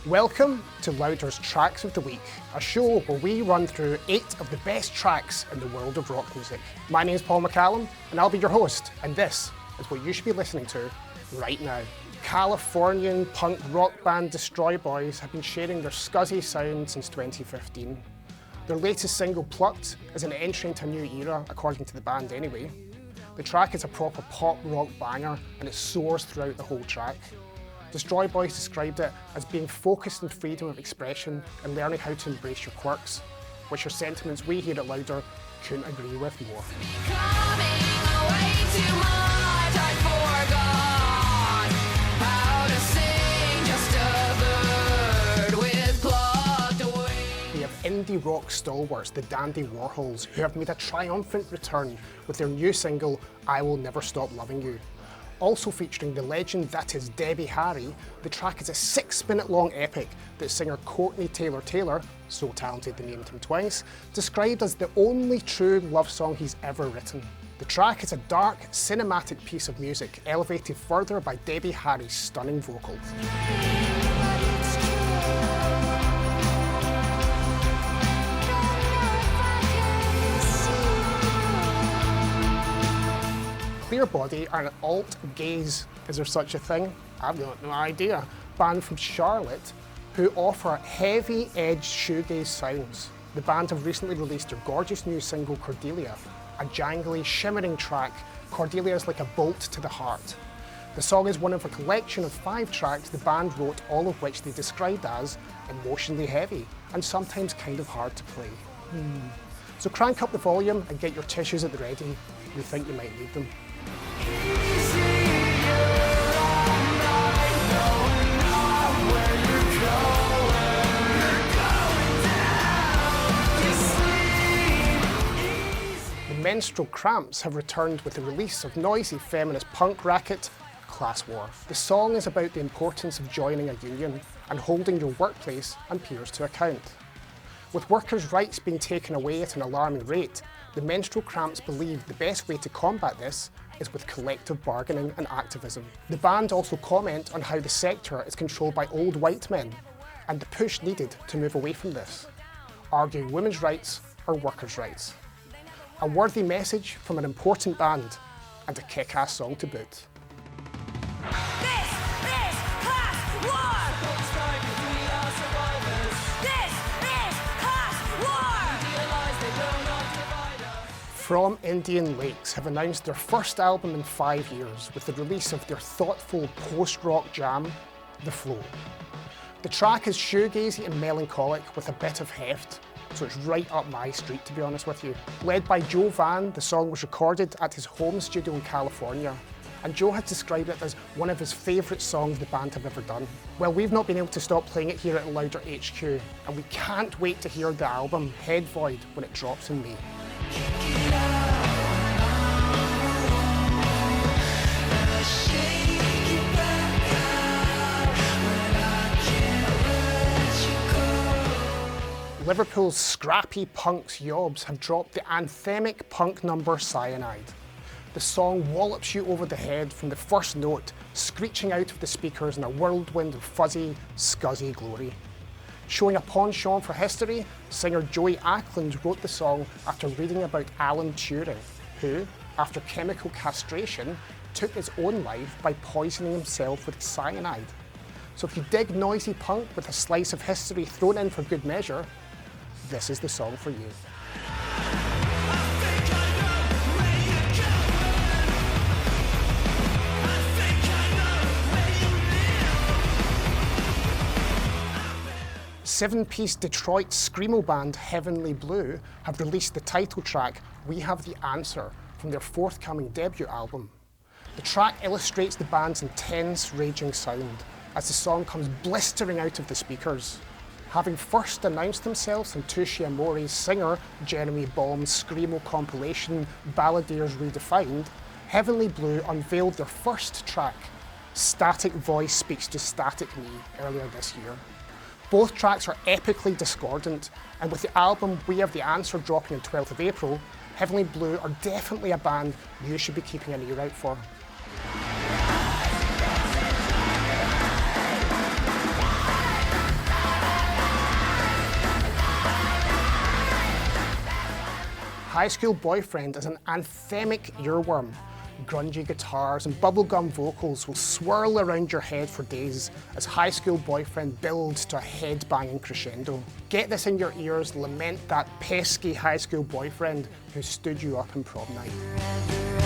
Welcome to Louder's Tracks of the Week, a show where we run through 8 of the best tracks in the world of rock music. My name's Paul McCallum, and I'll be your host, and this is what you should be listening to right now. Californian punk rock band Destroy Boys have been sharing their scuzzy sound since 2015. Their latest single, Plucked, is an entry into a new era, according to the band anyway. The track is a proper pop rock banger, and it soars throughout the whole track. Destroy Boys described it as being focused on freedom of expression and learning how to embrace your quirks, which are sentiments we here at Louder couldn't agree with more. We have indie rock stalwarts, the Dandy Warhols, who have made a triumphant return with their new single, I Will Never Stop Loving You. Also featuring the legend that is Debbie Harry, the track is a 6-minute-long epic that singer Courtney Taylor, so talented they named him twice, described as the only true love song he's ever written. The track is a dark, cinematic piece of music, elevated further by Debbie Harry's stunning vocals. Clearbody are an alt-gaze, is there such a thing? I've got no idea, band from Charlotte who offer heavy-edged shoegaze sounds. The band have recently released their gorgeous new single Cordelia, a jangly, shimmering track. Cordelia is like a bolt to the heart. The song is one of a collection of 5 tracks the band wrote, all of which they described as emotionally heavy and sometimes kind of hard to play. So crank up the volume and get your tissues at the ready. We think you might need them. The menstrual Cramps have returned with the release of noisy feminist punk racket, Class War. The song is about the importance of joining a union and holding your workplace and peers to account. With workers' rights being taken away at an alarming rate, the menstrual Cramps believe the best way to combat this is with collective bargaining and activism. The band also comment on how the sector is controlled by old white men and the push needed to move away from this, arguing women's rights are workers' rights. A worthy message from an important band and a kick-ass song to boot. From Indian Lakes have announced their first album in 5 years with the release of their thoughtful post-rock jam, The Flow. The track is shoegazy and melancholic with a bit of heft, so it's right up my street, to be honest with you. Led by Joe Van, the song was recorded at his home studio in California, and Joe has described it as one of his favourite songs the band have ever done. Well, we've not been able to stop playing it here at Louder HQ, and we can't wait to hear the album Head Void when it drops in May. Liverpool's Scrappy Punk's Yobs have dropped the anthemic punk number Cyanide. The song wallops you over the head from the first note, screeching out of the speakers in a whirlwind of fuzzy, scuzzy glory. Showing a penchant for history, singer Joey Ackland wrote the song after reading about Alan Turing, who, after chemical castration, took his own life by poisoning himself with cyanide. So if you dig noisy punk with a slice of history thrown in for good measure, this is the song for you. Seven-piece Detroit screamo band Heavenly Blue have released the title track, We Have the Answer, from their forthcoming debut album. The track illustrates the band's intense, raging sound as the song comes blistering out of the speakers. Having first announced themselves on Touche Amore's singer Jeremy Baum's screamo compilation Balladeers Redefined, Heavenly Blue unveiled their first track, Static Voice Speaks to Static Me, earlier this year. Both tracks are epically discordant, and with the album We Have the Answer dropping on 12th of April, Heavenly Blue are definitely a band you should be keeping an ear out for. high school boyfriend is an anthemic earworm. Grungy guitars and bubblegum vocals will swirl around your head for days as high school boyfriend builds to a head-banging crescendo. Get this in your ears, lament that pesky high school boyfriend who stood you up in prom night.